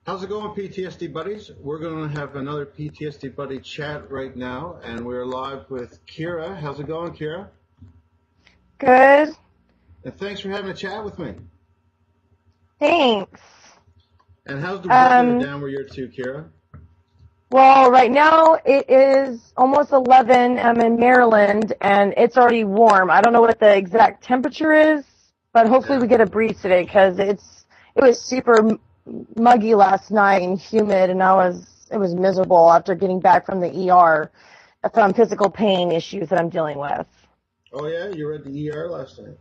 How's it going, PTSD buddies? We're going to have another PTSD buddy chat right now, and we're live with Kira. How's it going, Kira? Good. And thanks for having a chat with me. Thanks. And how's the weather down where you're to, Kira? Well, right now it is almost 11. I'm in Maryland, and it's already warm. I don't know what the exact temperature is, but hopefully we get a breeze today because it was super muggy last night and humid, and it was miserable after getting back from the ER from physical pain issues that I'm dealing with. Oh yeah, you were at the ER last night.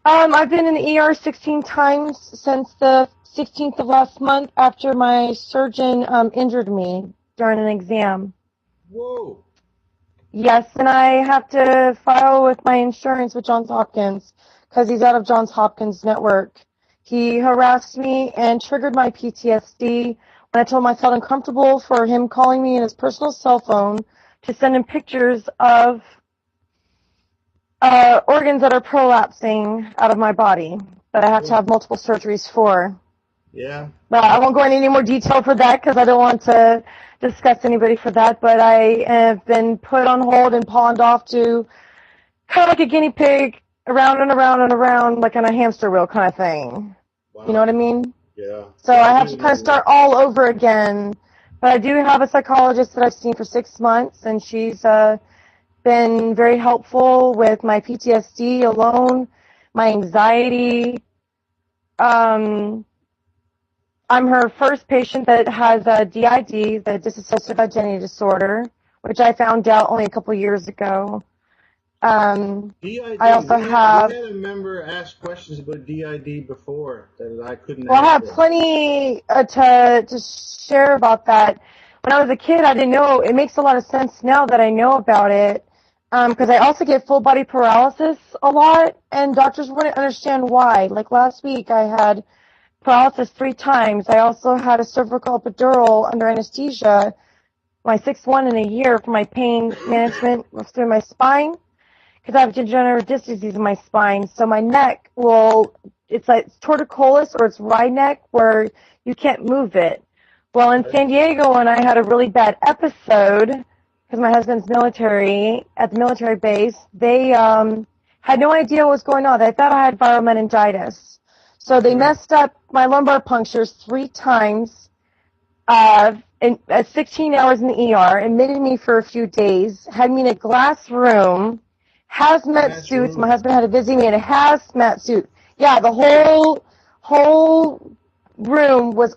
I've been in the ER 16 times since the 16th of last month after my surgeon injured me during an exam. Whoa. Yes, and I have to file with my insurance with Johns Hopkins because he's out of Johns Hopkins network. He harassed me and triggered my PTSD when I told him I felt uncomfortable for him calling me in his personal cell phone to send him pictures of organs that are prolapsing out of my body that I have to have multiple surgeries for. Yeah. Well, I won't go into any more detail for that because I don't want to discuss anybody for that, but I have been put on hold and pawned off to kind of like a guinea pig, around and around and around, like on a hamster wheel kind of thing. Wow. You know what I mean? Yeah. So I have to kind of start all over again. But I do have a psychologist that I've seen for 6 months, and she's been very helpful with my PTSD alone, my anxiety. I'm her first patient that has a DID, the dissociative identity disorder, which I found out only a couple years ago. DID, I also have... We had a member ask questions about DID before that I couldn't answer. Well, I have plenty to share about that. When I was a kid, I didn't know. It makes a lot of sense now that I know about it. Because I also get full body paralysis a lot, and doctors wouldn't understand why. Like last week, I had paralysis 3 times. I also had a cervical epidural under anesthesia, my 6th one in a year for my pain management through my spine, because I have degenerative disc disease in my spine. So my neck it's like torticollis or it's wide neck where you can't move it. Well, in San Diego, when I had a really bad episode, because my husband's military, at the military base, they had no idea what was going on. They thought I had viral meningitis. So they messed up my lumbar punctures 3 times, 16 hours in the ER, admitted me for a few days, had me in a glass room, hazmat suits. My husband had to visit me in a hazmat suit. Yeah, the whole room was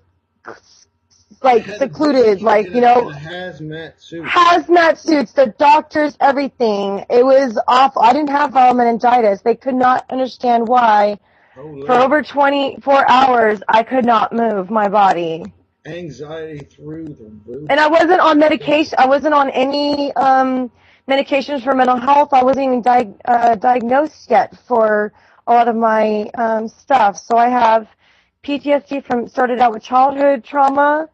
like secluded, like, you know, hazmat suits. Hazmat suits, the doctors, everything. It was awful. I didn't have viral meningitis. They could not understand why. For over 24 hours, I could not move my body. Anxiety through the roof. And I wasn't on medication. I wasn't on any medications for mental health. I wasn't even diagnosed yet for a lot of my stuff. So I have PTSD started out with childhood trauma,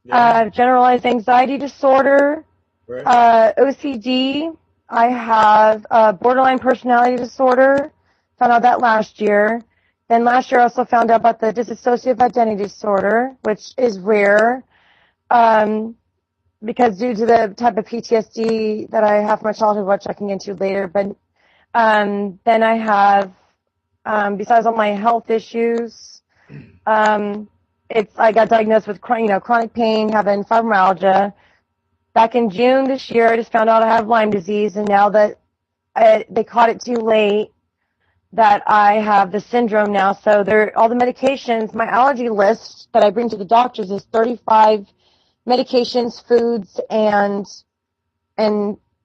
generalized anxiety disorder, OCD. I have borderline personality disorder. Found out that last year. Then last year I also found out about the dissociative identity disorder, which is rare because due to the type of PTSD that I have from my childhood, which I can get into later. But then I have, besides all my health issues, I got diagnosed with chronic pain, having fibromyalgia. Back in June this year, I just found out I have Lyme disease, and now that they caught it too late, that I have the syndrome now. So all the medications, my allergy list that I bring to the doctors is 35 medications, foods, and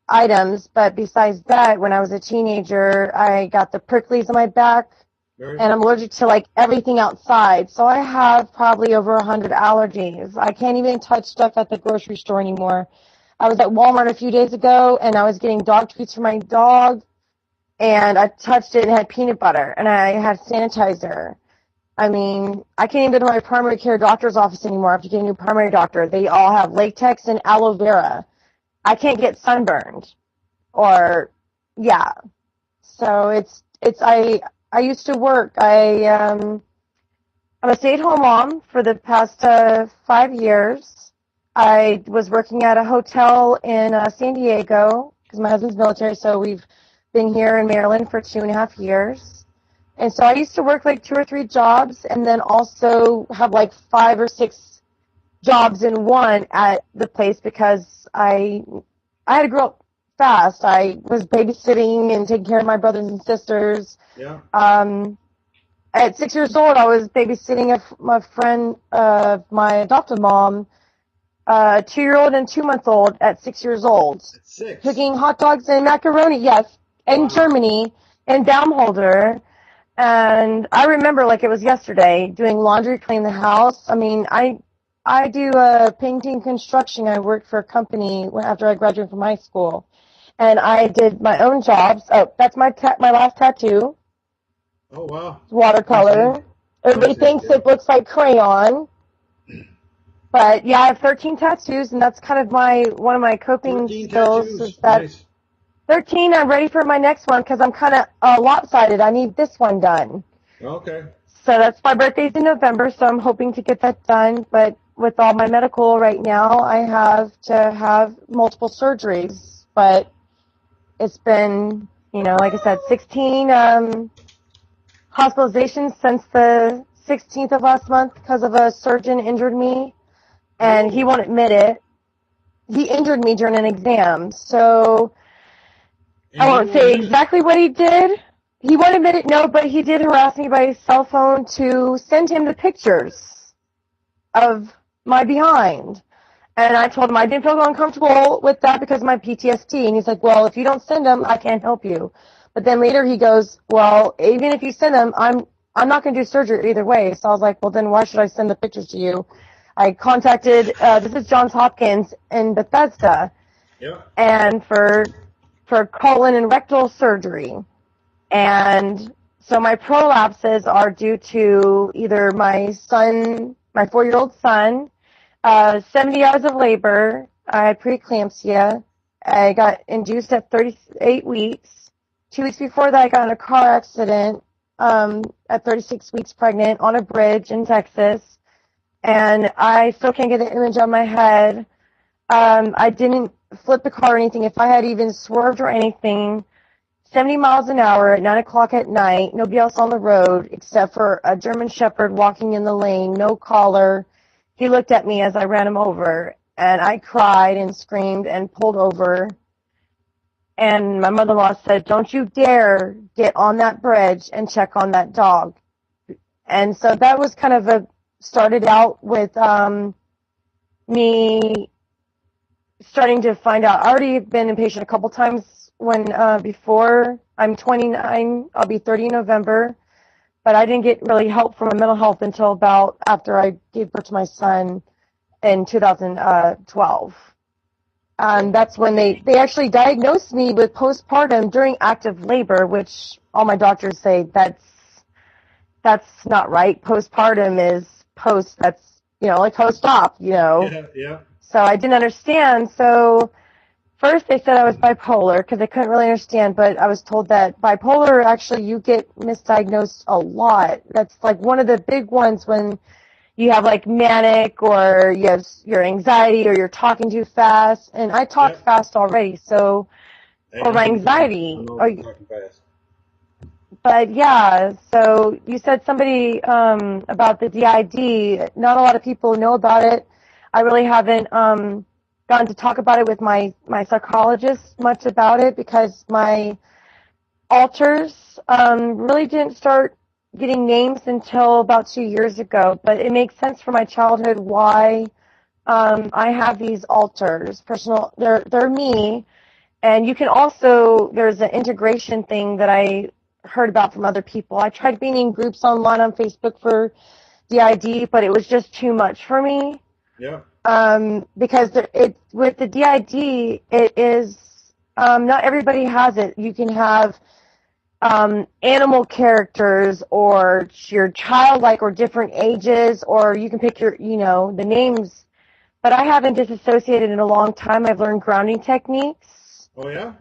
items. But besides that, when I was a teenager, I got the pricklies on my back, and I'm allergic to like everything outside. So I have probably over 100 allergies. I can't even touch stuff at the grocery store anymore. I was at Walmart a few days ago, and I was getting dog treats for my dog. And I touched it and it had peanut butter, and I had sanitizer. I mean, I can't even go to my primary care doctor's office anymore after getting a new primary doctor. They all have latex and aloe vera. I can't get sunburned. So I used to work. I'm a stay-at-home mom for the past 5 years. I was working at a hotel in San Diego because my husband's military, so we've been here in Maryland for 2.5 years. And so I used to work like 2 or 3 jobs and then also have like 5 or 6 jobs in one at the place because I had to grow up fast. I was babysitting and taking care of my brothers and sisters. Yeah. At 6 years old, I was babysitting my friend, my adoptive mom, 2-year-old and 2-month-old at 6 years old. At 6. Cooking hot dogs and macaroni, yes, in Wow. Germany, in Baumholder. And I remember like it was yesterday, doing laundry, cleaning the house. I mean, I do painting construction. I worked for a company after I graduated from high school. And I did my own jobs. Oh, that's my last tattoo. Oh, wow. Watercolor. Everybody thinks it looks like crayon. But yeah, I have 13 tattoos, and that's kind of one of my coping skills. Tattoos. Is that Nice. 13, I'm ready for my next one because I'm kind of lopsided. I need this one done. Okay. So that's my birthday's in November, so I'm hoping to get that done. But with all my medical right now, I have to have multiple surgeries. But it's been, like I said, 16 hospitalizations since the 16th of last month because of a surgeon injured me, and he won't admit it. He injured me during an exam, so I won't say exactly what he did. He won't admit it, no, but he did harass me by cell phone to send him the pictures of my behind. And I told him I didn't feel uncomfortable with that because of my PTSD. And he's like, well, if you don't send them, I can't help you. But then later he goes, well, even if you send them, I'm not going to do surgery either way. So I was like, well, then why should I send the pictures to you? I contacted, this is Johns Hopkins in Bethesda. Yeah. And for colon and rectal surgery. And so my prolapses are due to either my 4-year-old son, 70 hours of labor. I had preeclampsia. I got induced at 38 weeks. 2 weeks before that, I got in a car accident at 36 weeks pregnant on a bridge in Texas. And I still can't get the image on my head. I didn't flip the car or anything. If I had even swerved or anything, 70 miles an hour at 9 o'clock at night, nobody else on the road except for a German Shepherd walking in the lane, no collar. He looked at me as I ran him over, and I cried and screamed and pulled over. And my mother-in-law said, don't you dare get on that bridge and check on that dog. And so that was kind of started out with me starting to find out. I already been inpatient a couple times before. I'm 29. I'll be 30 in November. But I didn't get really help from my mental health until about after I gave birth to my son in 2012. And that's when they actually diagnosed me with postpartum during active labor, which all my doctors say that's not right. Postpartum is that's, like post-op, Yeah. So I didn't understand. So first they said I was bipolar because I couldn't really understand, but I was told that bipolar, actually, you get misdiagnosed a lot. That's like one of the big ones when you have like manic or you have your anxiety or you're talking too fast. And I talk fast already, so for my anxiety. But yeah, so you said somebody about the DID. Not a lot of people know about it. I really haven't gotten to talk about it with my psychologist much about it because my alters really didn't start getting names until about 2 years ago. But it makes sense for my childhood why I have these alters. They're me. And you can also, there's an integration thing that I heard about from other people. I tried being in groups online on Facebook for DID, but it was just too much for me. Yeah. Because with the DID, it is, not everybody has it. You can have animal characters, or you're childlike, or different ages, or you can pick the names. But I haven't disassociated in a long time. I've learned grounding techniques. Oh, yeah?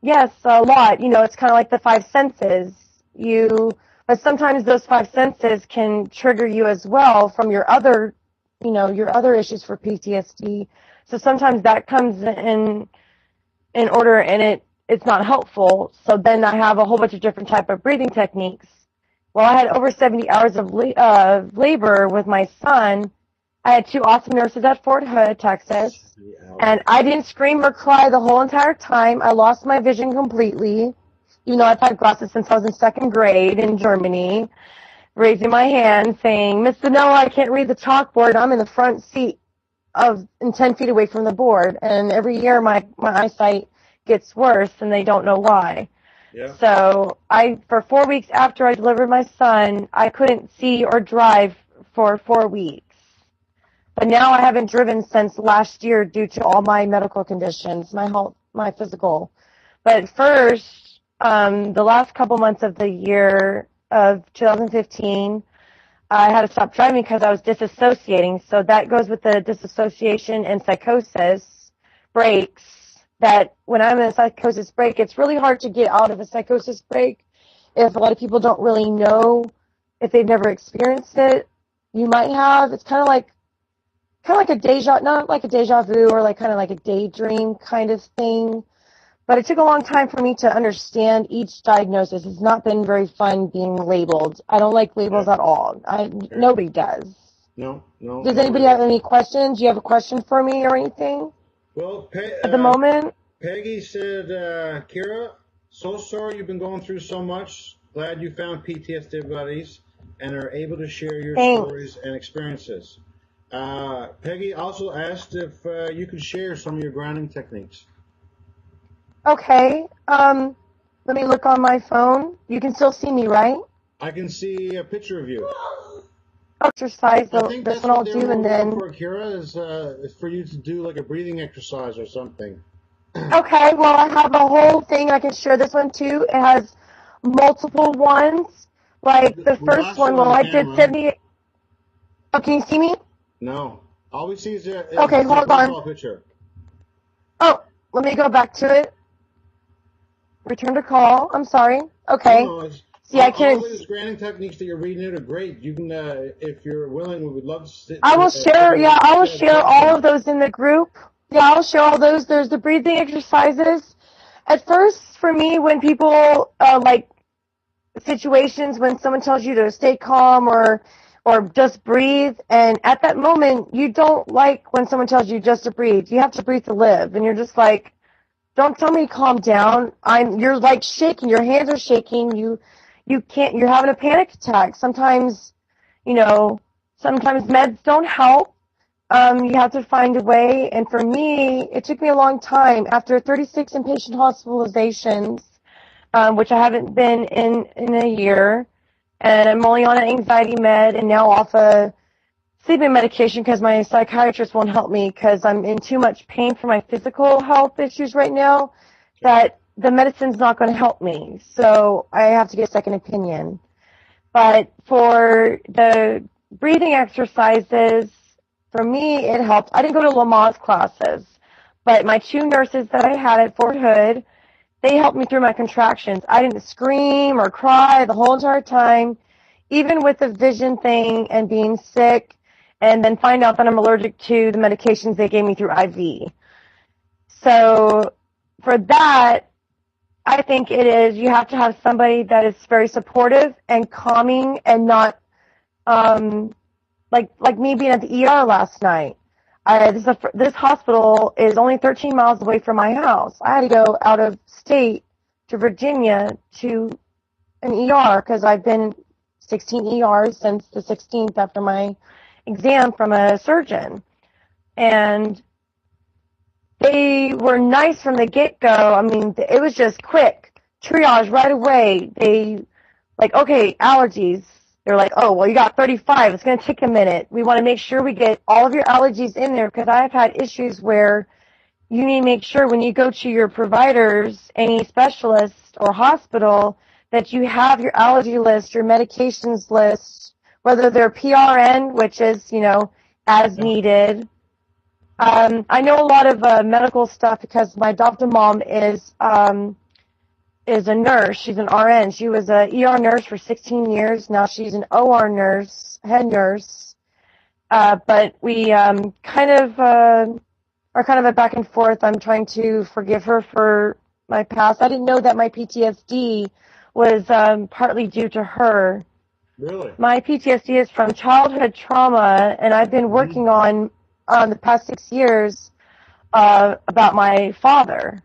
Yes, a lot. It's kind of like the five senses. By But sometimes those five senses can trigger you as well from your other, your other issues for PTSD. So sometimes that comes in order, and it's not helpful. So then I have a whole bunch of different type of breathing techniques. Well, I had over 70 hours of labor with my son. I had two awesome nurses at Fort Hood, Texas, and I didn't scream or cry the whole entire time. I lost my vision completely, even though I've had glasses since I was in second grade in Germany, raising my hand saying, Miss Danella, I can't read the chalkboard. I'm in the front seat and 10 feet away from the board, and every year my eyesight gets worse, and they don't know why. Yeah. So for 4 weeks after I delivered my son, I couldn't see or drive for 4 weeks. But now I haven't driven since last year due to all my medical conditions, my health, my physical. But first, the last couple months of the year of 2015, I had to stop driving because I was disassociating. So that goes with the disassociation and psychosis breaks. That when I'm in a psychosis break, it's really hard to get out of a psychosis break if a lot of people don't really know, if they've never experienced it. You might have. It's kind of like not like a deja vu or kind of like a daydream kind of thing. But it took a long time for me to understand each diagnosis. It's not been very fun being labeled. I don't like labels at all. Nobody does. No. Does anybody have any questions? Do you have a question for me or anything? Well, at the moment, Peggy said, Kira, so sorry you've been going through so much. Glad you found PTSD buddies and are able to share your stories and experiences. Peggy also asked if you could share some of your grounding techniques. Okay. Let me look on my phone. You can still see me, right? I can see a picture of you. Exercise. I think that's what I'll do, and then for Kira is for you to do like a breathing exercise or something. Okay. Well, I have a whole thing. I can share this one too. It has multiple ones. Like the first one, I did 70. Oh, can you see me? No. All we see is okay, hold on. Picture. Oh, let me go back to it. Return to call. I'm sorry. Okay. See, I can't. All these grounding techniques that you're reading are great. You can, if you're willing, we would love to sit. I will share. Yeah, I will share all of those in the group. Yeah, I'll share all those. There's the breathing exercises. At first, for me, when people situations when someone tells you to stay calm or just breathe, and at that moment, you don't like when someone tells you just to breathe. You have to breathe to live, and you're just like, don't tell me calm down. You're like shaking. Your hands are shaking. You can't. You're having a panic attack. Sometimes meds don't help. You have to find a way. And for me, it took me a long time. After 36 inpatient hospitalizations, which I haven't been in a year, and I'm only on an anxiety med and now off a sleeping medication because my psychiatrist won't help me because I'm in too much pain for my physical health issues right now that the medicine's not going to help me. So I have to get a second opinion. But for the breathing exercises, for me, it helped. I didn't go to Lamaze classes, but my two nurses that I had at Fort Hood, they helped me through my contractions. I didn't scream or cry the whole entire time, even with the vision thing and being sick, and then find out that I'm allergic to the medications they gave me through IV. So for that, I think it is, you have to have somebody that is very supportive and calming and not, like me being at the ER last night. This hospital is only 13 miles away from my house. I had to go out of state to Virginia to an ER because I've been 16 ERs since the 16th after my exam from a surgeon. And they were nice from the get-go. I mean, it was just quick. Triage right away. They, okay, allergies. They're like, oh, well, you got 35. It's going to take a minute. We want to make sure we get all of your allergies in there because I've had issues where you need to make sure when you go to your providers, any specialist or hospital, that you have your allergy list, your medications list, whether they're PRN, which is, as needed. I know a lot of medical stuff because my adoptive mom is is a nurse. She's an RN. She was a ER nurse for 16 years. Now she's an OR nurse, head nurse. But we kind of are kind of a back and forth. I'm trying to forgive her for my past. I didn't know that my PTSD was partly due to her. Really? My PTSD is from childhood trauma, and I've been working on the past 6 years about my father.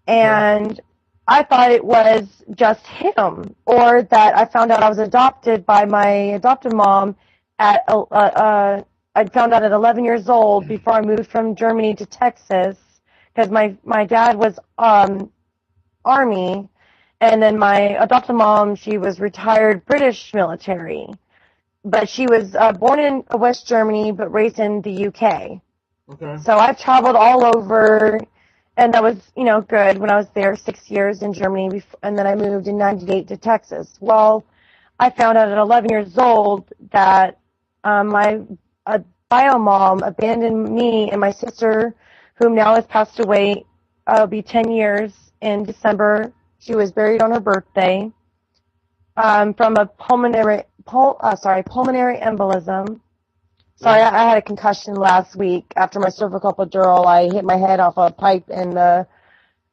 And I thought it was just him, or that I found out I was adopted by my adoptive mom at I found out at 11 years old before I moved from Germany to Texas, because my dad was Army, and then my adoptive mom, she was retired British military, but she was born in West Germany but raised in the UK. Okay. So I've traveled all over, and that was, good when I was there 6 years in Germany, and then I moved in 98 to Texas. Well, I found out at 11 years old that my bio mom abandoned me and my sister, whom now has passed away. It'll be 10 years in December. She was buried on her birthday from a pulmonary embolism. Sorry, I had a concussion last week after my cervical epidural. I hit my head off a pipe in the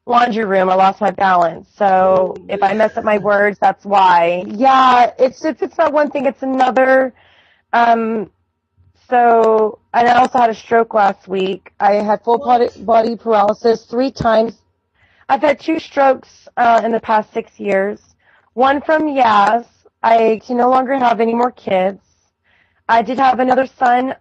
laundry room. I lost my balance. So if I mess up my words, that's why. Yeah, if it's not one thing, it's another. So, and I also had a stroke last week. I had full body paralysis 3 times. I've had 2 strokes in the past 6 years. One from U.S.A. I can no longer have any more kids. I did have another son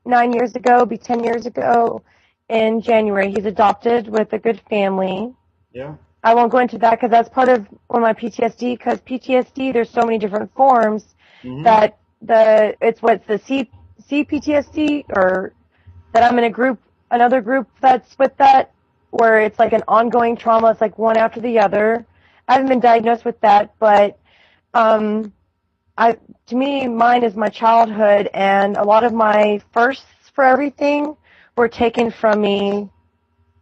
9 years ago, be 10 years ago in January. He's adopted with a good family. Yeah. I won't go into that because that's part of one of my PTSD, because PTSD, there's so many different forms that it's the CPTSD, or that I'm in another group that's with that, where it's like an ongoing trauma. It's like one after the other. I haven't been diagnosed with that, but to me, mine is my childhood, and a lot of my firsts for everything were taken from me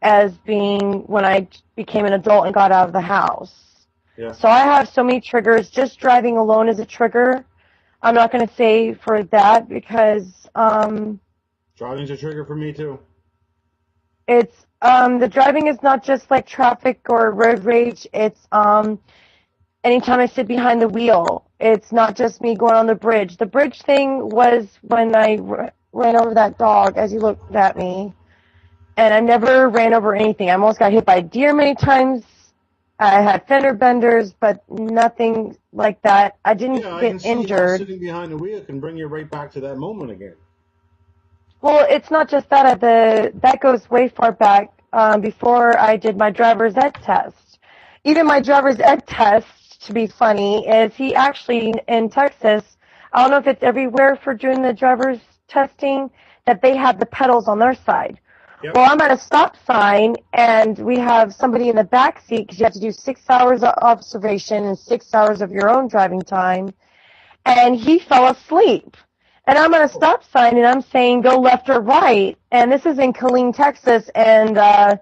as being when I became an adult and got out of the house. Yeah. So I have so many triggers. Just driving alone is a trigger. I'm not going to say for that because driving's a trigger for me too. It's the driving is not just like traffic or road rage. It's anytime I sit behind the wheel. It's not just me going on the bridge. The bridge thing was when I ran over that dog as you looked at me. And I never ran over anything. I almost got hit by a deer many times. I had fender benders, but nothing like that. I didn't get injured. Sitting behind the wheel can bring you right back to that moment again. Well, it's not just that. That goes way far back before I did my driver's ed test. Even my driver's ed test, to be funny, is he actually in Texas, I don't know if it's everywhere for doing the driver's testing, that they have the pedals on their side. Yep. Well, I'm at a stop sign, and we have somebody in the back seat because you have to do 6 hours of observation and 6 hours of your own driving time, and he fell asleep. And I'm at a stop sign, and I'm saying go left or right, and this is in Killeen, Texas, and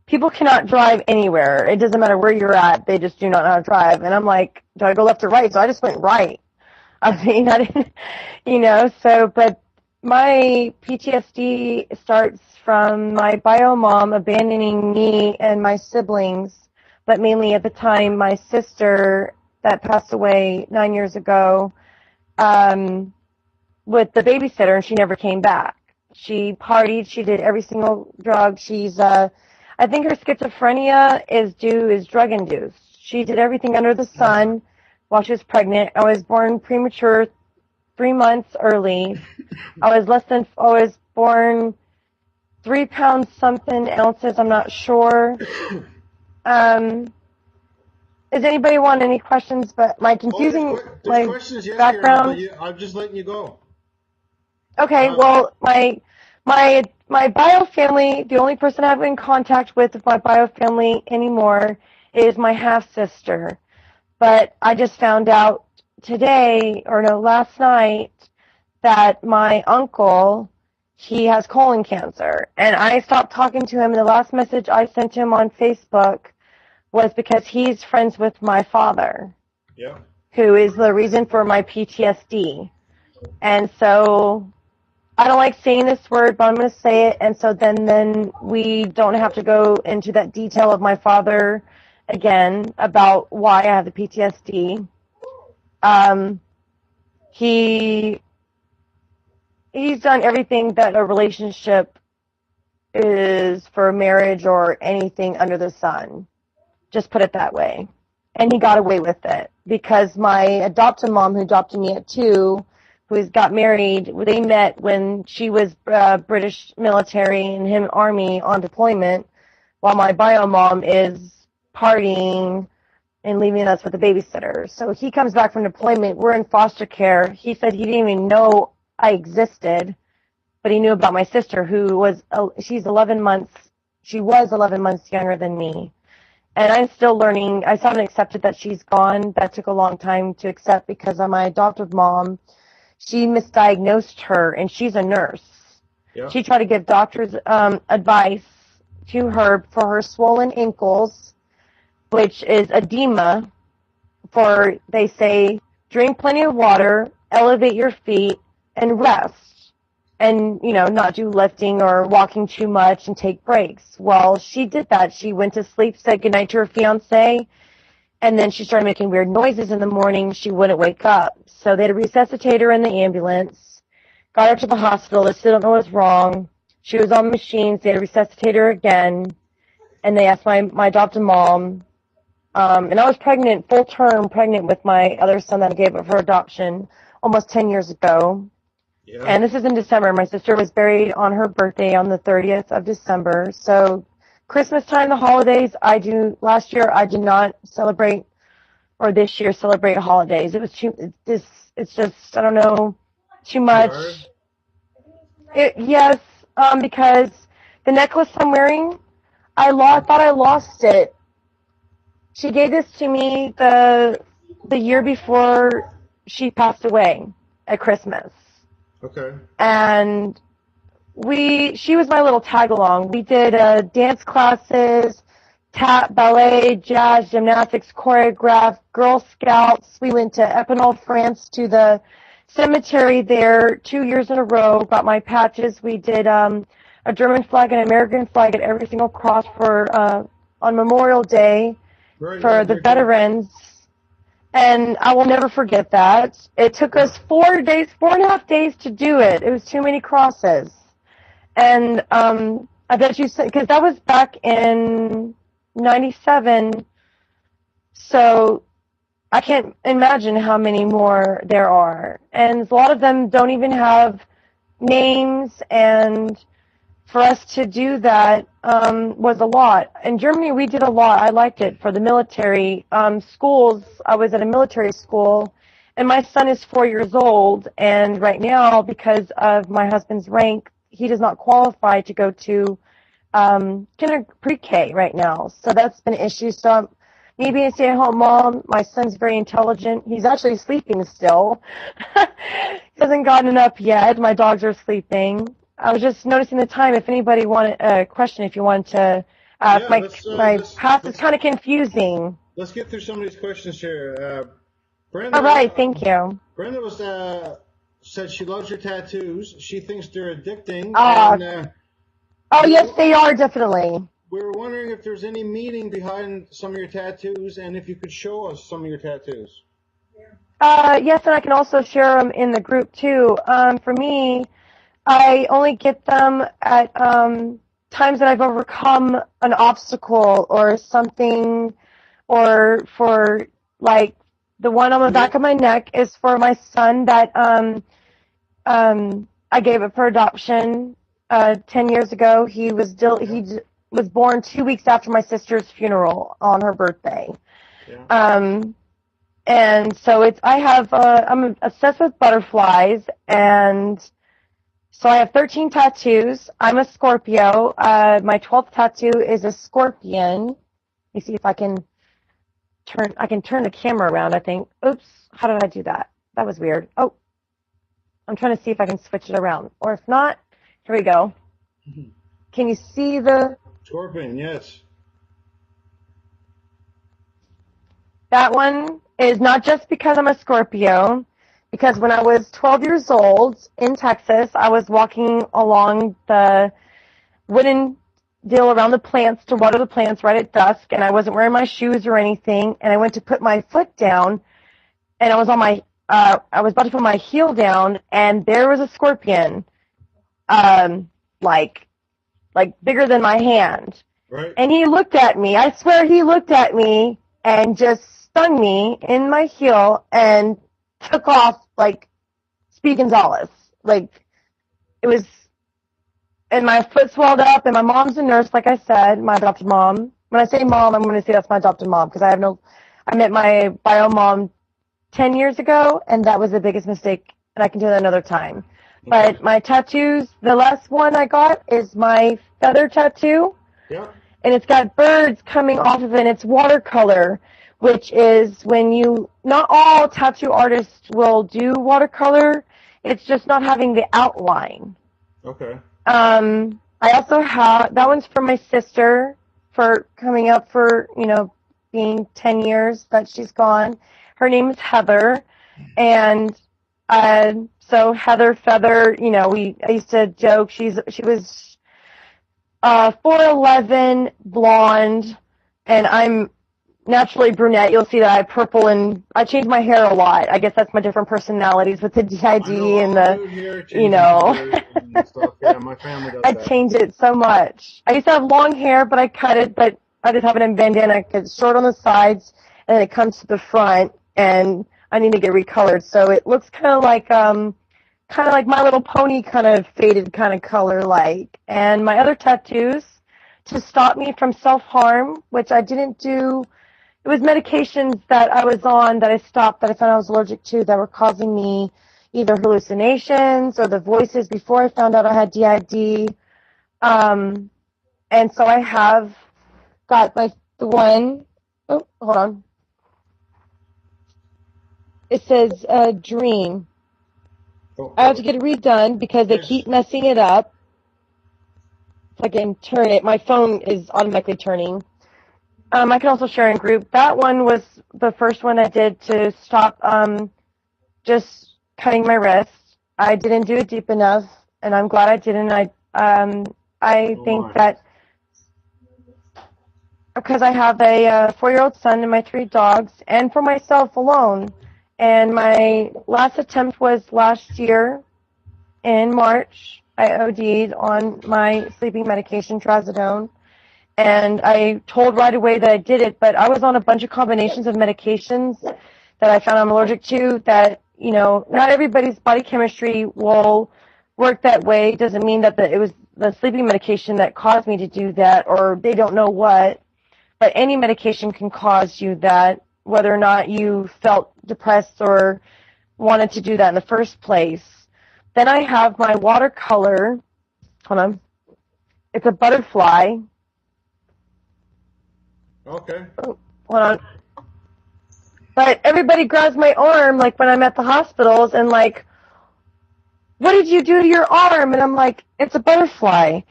people cannot drive anywhere. It doesn't matter where you're at. They just do not know how to drive. And I'm like, do I go left or right? So I just went right. I mean, I didn't, but my PTSD starts from my bio mom abandoning me and my siblings, but mainly at the time my sister that passed away 9 years ago with the babysitter, and she never came back. She partied. She did every single drug. I think her schizophrenia is drug induced. She did everything under the sun while she was pregnant. I was born premature, 3 months early. I was born 3 pounds something ounces. I'm not sure. Does anybody want any questions? But my confusing background. Yes, I'm just letting you go. Okay, well, my bio family, the only person I have in contact with my bio family anymore is my half-sister. But I just found out last night, that my uncle, he has colon cancer. And I stopped talking to him, and the last message I sent him on Facebook was because he's friends with my father. Yeah. Who is the reason for my PTSD. And so I don't like saying this word, but I'm going to say it. And so then we don't have to go into that detail of my father again about why I have the PTSD. He's done everything that a relationship is for marriage or anything under the sun. Just put it that way. And he got away with it because my adoptive mom, who adopted me at 2, who got married, they met when she was British military and him Army on deployment, while my bio mom is partying and leaving us with a babysitter. So he comes back from deployment. We're in foster care. He said he didn't even know I existed, but he knew about my sister, who was she's 11 months. She was 11 months younger than me. And I'm still learning. I still haven't accepted that she's gone. That took a long time to accept because of my adoptive mom. She misdiagnosed her, and she's a nurse. Yeah. She tried to give doctors advice to her for her swollen ankles, which is edema. They say, drink plenty of water, elevate your feet, and rest. And, not do lifting or walking too much and take breaks. Well, she did that. She went to sleep, said goodnight to her fiancé, and then she started making weird noises in the morning. She wouldn't wake up. So they had to resuscitate her in the ambulance, got her to the hospital. They still don't know what's wrong. She was on machines. They had to resuscitate her again, and they asked my adopted mom. And I was pregnant, full-term pregnant with my other son that I gave up for adoption almost 10 years ago. Yeah. And this is in December. My sister was buried on her birthday on the 30th of December. So Christmas time, the holidays, last year I did not celebrate, or this year celebrate holidays. It was it's just, I don't know, too much. Yes, because the necklace I'm wearing, I thought I lost it. She gave this to me the year before she passed away at Christmas. Okay. And she was my little tag-along. We did dance classes, tap, ballet, jazz, gymnastics, choreograph, Girl Scouts. We went to Epinal, France, to the cemetery there 2 years in a row, got my patches. We did a German flag and an American flag at every single cross on Memorial Day for the veterans. And I will never forget that. It took us 4.5 days to do it. It was too many crosses. And I bet you said, because that was back in 97, so I can't imagine how many more there are. And a lot of them don't even have names, and for us to do that was a lot. In Germany, we did a lot. I liked it for the military schools. I was at a military school, and my son is 4 years old. And right now, because of my husband's rank, he does not qualify to go to pre-K right now. So that's been an issue. So me being a stay-at-home mom, my son's very intelligent. He's actually sleeping still. He hasn't gotten up yet. My dogs are sleeping. I was just noticing the time. If anybody wanted a question, if you wanted to ask, my past is kind of confusing. Let's get through some of these questions here. Brenda. All right, thank you. Brenda said she loves your tattoos. She thinks they're addicting. Yes, they are, definitely. We were wondering if there's any meaning behind some of your tattoos, and if you could show us some of your tattoos. Yes, and I can also share them in the group too. For me, I only get them at times that I've overcome an obstacle or something, or for, like, the one on the back of my neck is for my son that I gave up for adoption 10 years ago. He was born 2 weeks after my sister's funeral on her birthday. Yeah. And so I'm obsessed with butterflies, and so I have 13 tattoos. I'm a Scorpio. My 12th tattoo is a scorpion. Let me see if I can turn the camera around, I think. Oops, how did I do that? That was weird. Oh, I'm trying to see if I can switch it around. Or if not, here we go. Can you see the... Scorpion, yes. That one is not just because I'm a Scorpio, because when I was 12 years old in Texas, I was walking along the wooden deal around the plants to water the plants right at dusk, and I wasn't wearing my shoes or anything, and I went to put my foot down, and I was about to put my heel down, and there was a scorpion, like bigger than my hand. Right. And he looked at me. I swear he looked at me and just stung me in my heel and took off like Speed Gonzalez. Like, it was, and my foot swelled up, and my mom's a nurse, like I said, my adopted mom. When I say mom, I'm going to say that's my adopted mom, because I met my bio mom 10 years ago, and that was the biggest mistake, and I can do that another time. Okay. But my tattoos, the last one I got is my feather tattoo. Yeah. And it's got birds coming off of it, and it's watercolor, which is when not all tattoo artists will do watercolor. It's just not having the outline. Okay. I also have, that one's for my sister, for coming up for, being 10 years that she's gone. Her name is Heather, and so Heather Feather, I used to joke, she was 4'11", blonde, and I'm naturally brunette. You'll see that I have purple, and I change my hair a lot. I guess that's my different personalities with the DID and the, and stuff. Yeah, my family does I that. change it so much. I used to have long hair, but I cut it, but I just have it in bandana. It's short on the sides, and then it comes to the front, and I need to get recolored. So it looks kind of like My Little Pony, kind of faded kind of color like. And my other tattoos, to stop me from self-harm, which I didn't do. It was medications that I was on that I stopped, that I found I was allergic to, that were causing me either hallucinations or the voices before I found out I had DID. And so I have got the one, oh, hold on. It says dream. I have to get it redone because they keep messing it up. If I can turn it, my phone is automatically turning. I can also share in group. That one was the first one I did to stop just cutting my wrist. I didn't do it deep enough, and I'm glad I didn't. I think that because I have a 4-year-old son and my 3 dogs, and for myself alone. And my last attempt was last year in March. I OD'd on my sleeping medication, trazodone. And I told right away that I did it, but I was on a bunch of combinations of medications that I found I'm allergic to that, not everybody's body chemistry will work that way. It doesn't mean that it was the sleeping medication that caused me to do that, or they don't know what. But any medication can cause you that, whether or not you felt depressed or wanted to do that in the first place. Then I have my watercolor. Hold on. It's a butterfly. Okay. Oh, hold on. But everybody grabs my arm, like, when I'm at the hospitals, and, like, what did you do to your arm? And I'm like, it's a butterfly.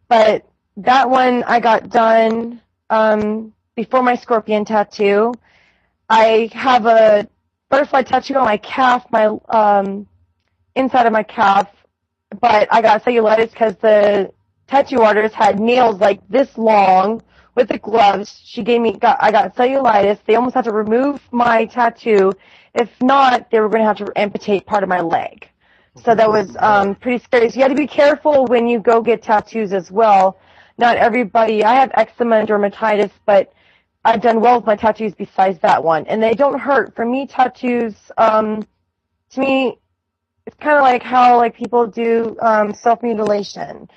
But that one I got done before my scorpion tattoo. I have a butterfly tattoo on my calf, my inside of my calf, but I got cellulitis because the tattoo artist had nails like this long with the gloves. I got cellulitis. They almost had to remove my tattoo. If not, they were going to have to amputate part of my leg. So that was pretty scary. So you have to be careful when you go get tattoos as well. Not everybody. I have eczema and dermatitis, but I've done well with my tattoos besides that one. And they don't hurt. For me, tattoos, to me, it's kind of like how like people do self-mutilation,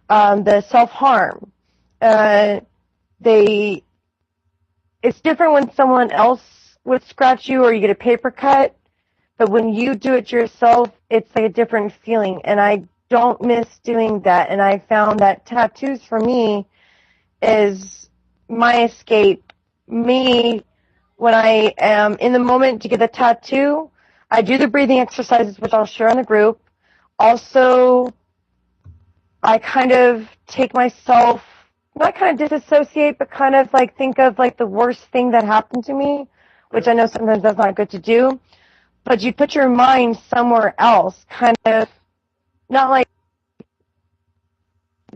the self-harm. It's different when someone else would scratch you or you get a paper cut. But when you do it yourself, it's like a different feeling. And I don't miss doing that. And I found that tattoos for me is my escape. Me, when I am in the moment to get a tattoo, I do the breathing exercises, which I'll share in the group. Also, I kind of take myself, not kind of disassociate, but kind of like think of like the worst thing that happened to me. which I know sometimes that's not good to do, but you put your mind somewhere else, kind of, not like,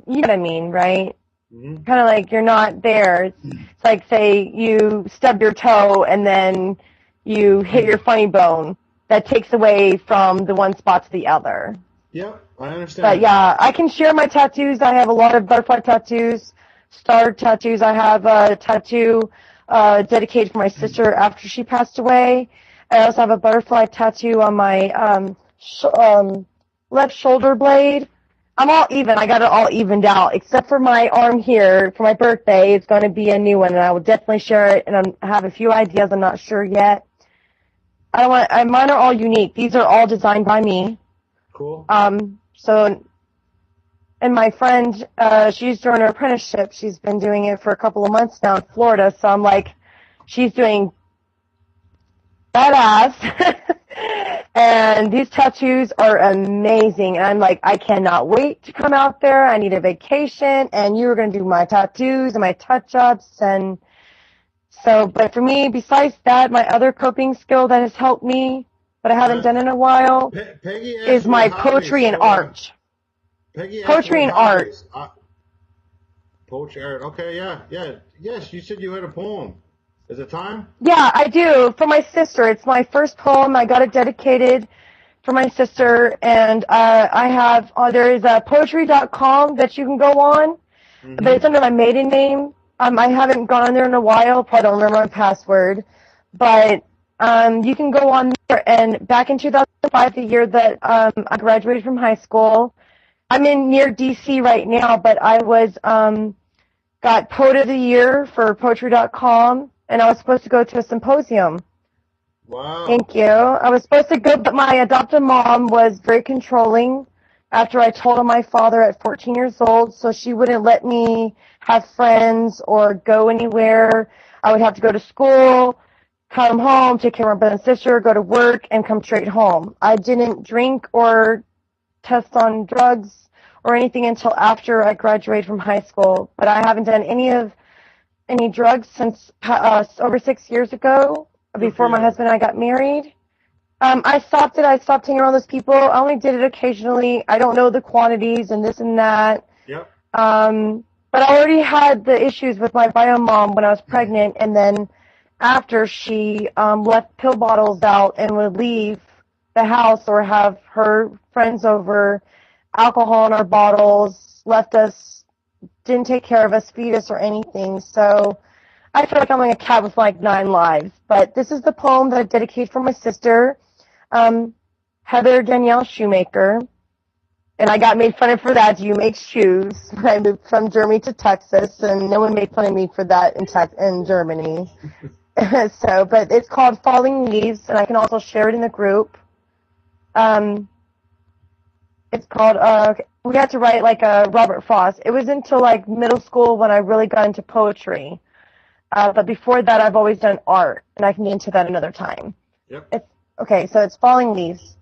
you know what I mean, right? Mm-hmm. Kind of like you're not there. It's like, say, you stub your toe and then you hit your funny bone. That takes away from the one spot to the other. Yep, I understand. But yeah, I can share my tattoos. I have a lot of butterfly tattoos, star tattoos. I have a tattoo dedicated for my sister after she passed away. I also have a butterfly tattoo on my left shoulder blade. I'm all even. I got it all evened out, except for my arm here. For my birthday, it's going to be a new one, and I will definitely share it. And I have a few ideas. I'm not sure yet. Mine are all unique. These are all designed by me. Cool. So, and my friend, she's doing her apprenticeship. She's been doing it for a couple of months now in Florida. So I'm like, she's doing badass. And these tattoos are amazing. And I'm like, I cannot wait to come out there. I need a vacation. And you were going to do my tattoos and my touch-ups. And so, but for me, besides that, my other coping skill that has helped me, but I haven't done in a while, Peggy is my poetry and art. Peggy poetry and art. Poetry art. Okay, yeah. Yes, you said you had a poem. Is it time? Yeah, I do. For my sister. It's my first poem. I got it dedicated for my sister. And I have, there is a poetry.com that you can go on, but it's under my maiden name. I haven't gone on there in a while. Probably don't remember my password. But you can go on there. And back in 2005, the year that I graduated from high school, I'm in near D.C. right now, but I was got Poet of the Year for Poetry.com, and I was supposed to go to a symposium. Wow. Thank you. I was supposed to go, but my adoptive mom was very controlling after I told on my father at 14 years old, so she wouldn't let me have friends or go anywhere. I would have to go to school, come home, take care of my brother and sister, go to work, and come straight home. I didn't drink or test on drugs or anything until after I graduated from high school, but I haven't done any drugs since over 6 years ago, before my husband and I got married. I stopped it. I stopped hanging around those people. I only did it occasionally. I don't know the quantities and this and that. Yep. But I already had the issues with my bio mom when I was pregnant, and then after she left pill bottles out and would leave the house or have her friends over, alcohol in our bottles, left us, didn't take care of us, feed us or anything. So I feel like I'm like a cat with like 9 lives. But this is the poem that I dedicate for my sister, Heather Danielle Shoemaker. And I got made fun of for that. You make shoes. I moved from Germany to Texas, and no one made fun of me for that in Germany. So, but it's called Falling Leaves, and I can also share it in the group. It's called, we had to write like a Robert Frost. It was until like middle school when I really got into poetry. But before that, I've always done art, and I can get into that another time. Yep. Okay, so it's Falling Leaves.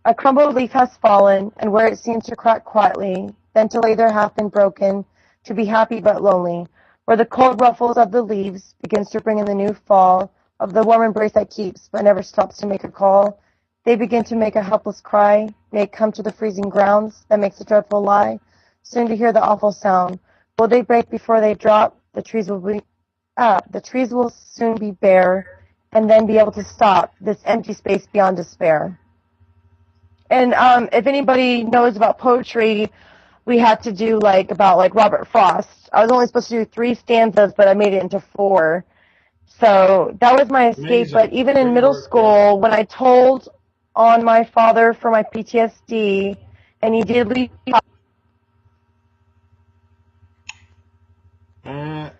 A crumbled leaf has fallen, and where it seems to crack quietly, then to lay there half been broken, to be happy but lonely, where the cold ruffles of the leaves begins to bring in the new fall of the warm embrace that keeps but never stops to make a call. They begin to make a helpless cry, may come to the freezing grounds that makes a dreadful lie, soon to hear the awful sound. Will they break before they drop? The trees will soon be bare, and then be able to stop this empty space beyond despair. And if anybody knows about poetry, we had to do like Robert Frost. I was only supposed to do 3 stanzas, but I made it into 4. So that was my escape. Amazing. But even in middle school, when I told on my father for my PTSD, and he did leave. I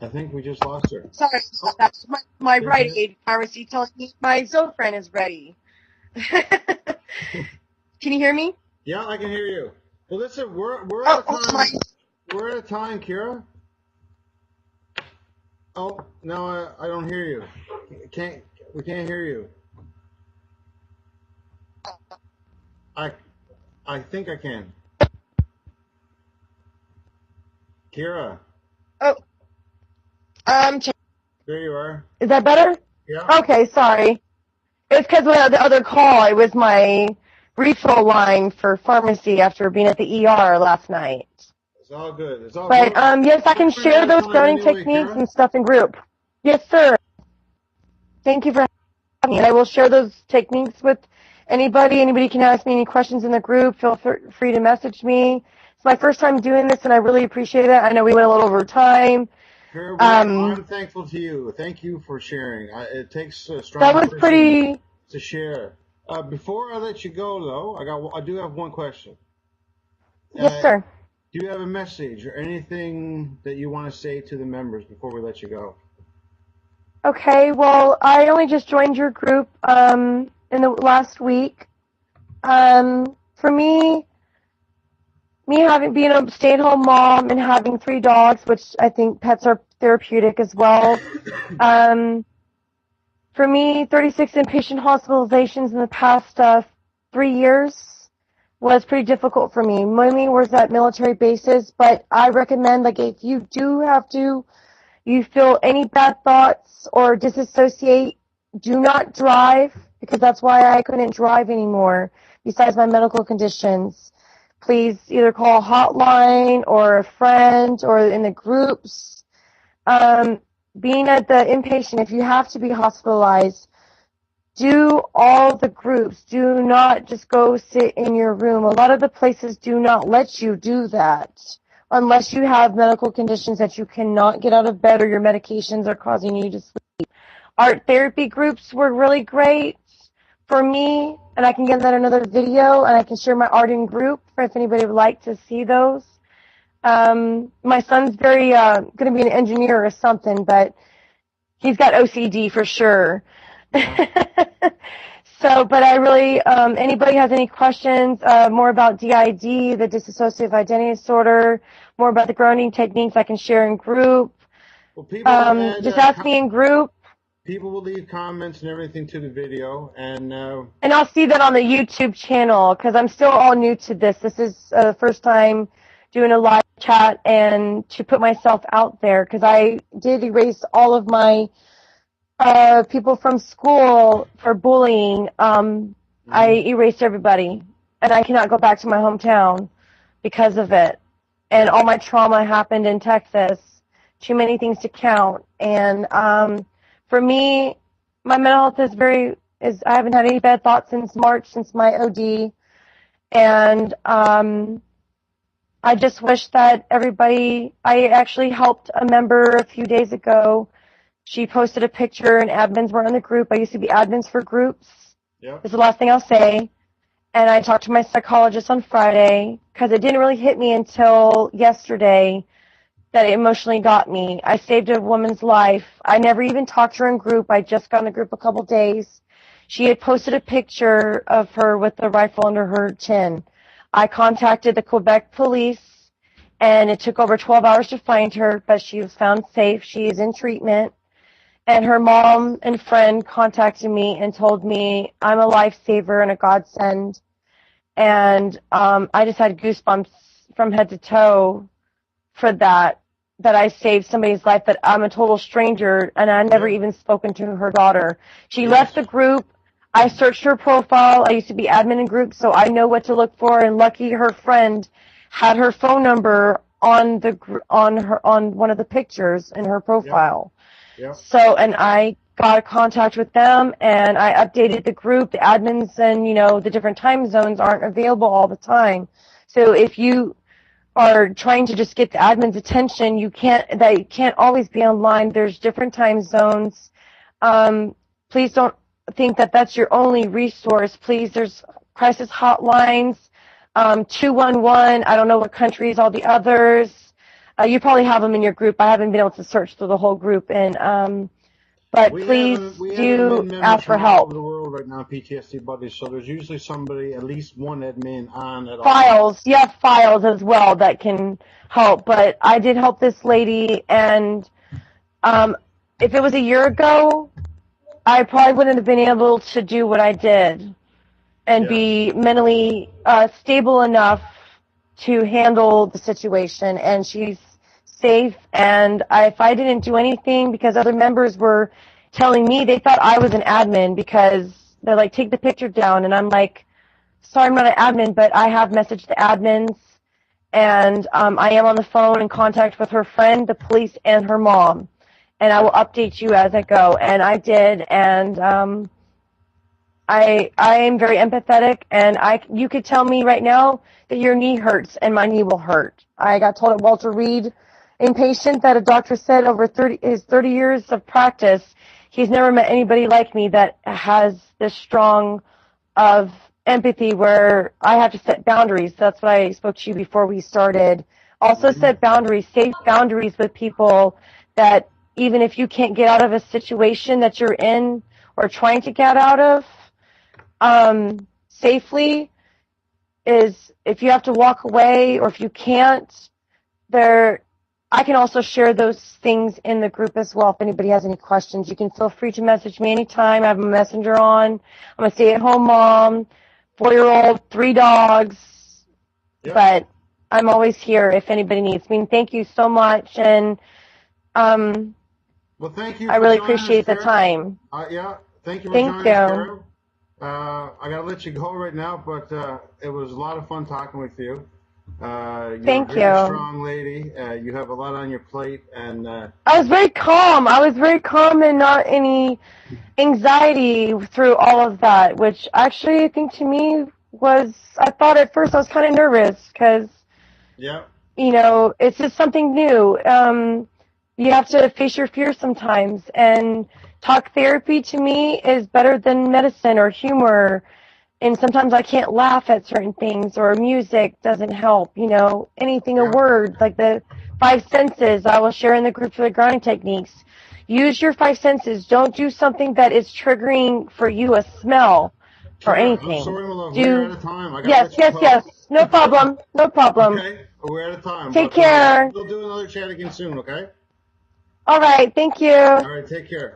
think we just lost her. Sorry, that's my Rite Aid pharmacy telling me my Zofran is ready. Can you hear me? Yeah, I can hear you. Well, listen, we're out of time. We're out of time, Kira. Oh, no, I don't hear you. We can't hear you. I think I can. Kira. Oh. There you are. Is that better? Yeah. Okay, sorry. It's because of the other call. It was my refill line for pharmacy after being at the ER last night. It's all good. It's all But, good. yes, I can Thanks for your share those time grounding anyway, techniques Kara. and stuff in group. Yes, sir. Thank you for having me. And I will share those techniques with anybody. Anybody can ask me any questions in the group. Feel free to message me. It's my first time doing this, and I really appreciate it. I know we went a little over time. Kara, Um, I'm thankful to you. Thank you for sharing. It takes a that strong was person pretty. to share. Before I let you go, though, I do have one question. Yes, sir. Do you have a message or anything that you want to say to the members before we let you go? Okay, well, I only just joined your group in the last week. For me having being a stay-at-home mom and having 3 dogs, which I think pets are therapeutic as well. For me, 36 inpatient hospitalizations in the past 3 years was pretty difficult for me. Mainly was at military bases, but I recommend, like, if you do have to, you feel any bad thoughts or disassociate, do not drive, because that's why I couldn't drive anymore, besides my medical conditions. Please either call a hotline or a friend or in the groups. Being at the inpatient, if you have to be hospitalized, do all the groups. Do not just go sit in your room. A lot of the places do not let you do that unless you have medical conditions that you cannot get out of bed or your medications are causing you to sleep. Art therapy groups were really great for me, and I can get that in another video, and I can share my art in group if anybody would like to see those. My son's very going to be an engineer or something, but he's got OCD for sure. Yeah. So, but I really, anybody has any questions, more about DID, the dissociative identity disorder, more about the grounding techniques I can share in group. Well, people will Just ask me in group. people will leave comments and everything to the video, and I'll see that on the YouTube channel, because I'm still all new to this. This is the first time doing a live chat and to put myself out there, because I did erase all of my people from school for bullying. I erased everybody, and I cannot go back to my hometown because of it. And all my trauma happened in Texas. Too many things to count. And for me, my mental health I haven't had any bad thoughts since March, since my OD. And I just wish that I actually helped a member a few days ago. She posted a picture, and admins were in the group. I used to be admins for groups. Yep. This is the last thing I'll say. And I talked to my psychologist on Friday, because it didn't really hit me until yesterday that it emotionally got me. I saved a woman's life. I never even talked to her in group. I just got in the group a couple days. She had posted a picture of her with the rifle under her chin. I contacted the Quebec police, and it took over 12 hours to find her, but she was found safe. She is in treatment. And her mom and friend contacted me and told me I'm a lifesaver and a godsend. And I just had goosebumps from head to toe for that I saved somebody's life, but I'm a total stranger, and I never even spoken to her daughter. She left the group. I searched her profile. I used to be admin in groups, so I know what to look for, and lucky her friend had her phone number on one of the pictures in her profile. So, and I got a contact with them, and I updated the group. The admins and, the different time zones aren't available all the time. So if you are trying to just get the admin's attention, you can't always be online. There's different time zones. Please don't think that that's your only resource. Please, there's crisis hotlines, 211. I don't know what countries, all the others. You probably have them in your group. I haven't been able to search through the whole group, but please do ask for help. All over the world right now, PTSD buddies. So there's usually somebody, at least one admin on at all. Files, you have files as well that can help. But I did help this lady, and if it was a year ago, I probably wouldn't have been able to do what I did and be mentally stable enough to handle the situation. And she's safe, and if I didn't do anything because other members were telling me they thought I was an admin because they're like, take the picture down. And I'm like, sorry, I'm not an admin, but I have messaged the admins. And I am on the phone in contact with her friend, the police, and her mom. And I will update you as I go. And I did. And I am very empathetic. And you could tell me right now that your knee hurts and my knee will hurt. I got told at Walter Reed inpatient that a doctor said over his 30 years of practice, he's never met anybody like me that has this strong of empathy where I have to set boundaries. That's what I spoke to you before we started. Also set boundaries, safe boundaries with people that even if you can't get out of a situation that you're in or trying to get out of safely, is if you have to walk away or if you can't, I can also share those things in the group as well. If anybody has any questions, you can feel free to message me anytime. I have a messenger on. I'm a stay-at-home mom, 4-year-old, 3 dogs. Yep. But I'm always here if anybody needs me. Thank you so much. And well, thank you. I really appreciate the time. Yeah, thank you for joining us, Carol. I got to let you go right now, but it was a lot of fun talking with you. You're Thank a very you. strong lady. You have a lot on your plate, and I was very calm. I was very calm and not any anxiety through all of that, which actually I think to me was, I thought at first I was kind of nervous because, yeah, you know, it's just something new. You have to face your fears sometimes, and talk therapy to me is better than medicine or humor. And sometimes I can't laugh at certain things, or music doesn't help, you know, anything, a word, like the 5 senses I will share in the group for the grounding techniques. Use your 5 senses. Don't do something that is triggering for you, a smell or anything. I'm sorry, my love. We're out of time. Yes. No problem. No problem. Okay, we're out of time. Take care. We'll do another chat again soon, okay? All right. Thank you. All right, take care.